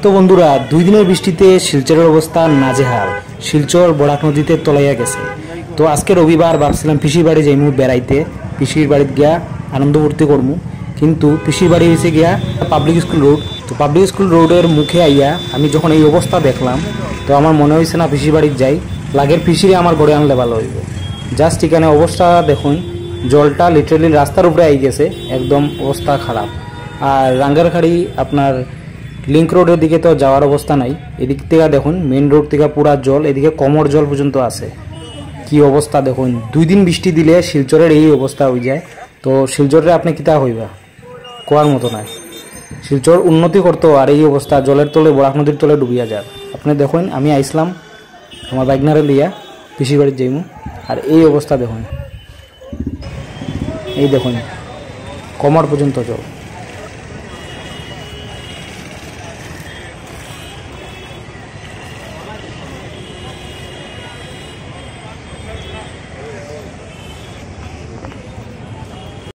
তো বন্ধুরা, 2 দিনের বৃষ্টিতে শিলচরের অবস্থা নাজেহাল। শিলচর বরাক নদীতে তলাইয়া গেছে। তো আজকে রবিবার ভাবছিলাম পিসির বাড়ি যাইমু বেড়াইতে, পিসির বাড়িতে গিয়া আনন্দ ফুর্তি করমু। কিন্তু পিসির বাড়ি হয়েছে গিয়া পাবলিক স্কুল রোড। তো পাবলিক স্কুল রোডের মুখে আইয়া আমি যখন এই অবস্থা দেখলাম, তো আমার মনে হয়েছে না পিসির বাড়িতে যাই, লাগের পিসিরে আমার ঘরে আনলে ভালো হইব। জাস্ট এখানে অবস্থা দেখুন, জলটা লিটারেলি রাস্তার উপরে আই গেছে, একদম অবস্থা খারাপ। আর রাঙ্গারখাড়ি আপনার লিঙ্ক রোডের দিকে তো যাওয়ার অবস্থা নাই। এদিক থেকে দেখুন মেন রোড থেকে পুরা জল, এদিকে কমর জল পর্যন্ত আছে। কি অবস্থা দেখুন, 2 দিন বৃষ্টি দিলে শিলচরের এই অবস্থা হয়ে যায়। তো শিলচরে আপনি কিতা হইবা কোয়ার মতো নাই। শিলচর উন্নতি করতো আর এই অবস্থা, জলের তলে বরাক নদীর তলে ডুবিয়া যায়। আপনি দেখুন আমি আইসলাম আমার বাইকনারে লিয়া পিসির বাড়ির যাইমু, আর এই অবস্থা দেখুন, এই দেখুন কমর পর্যন্ত জল।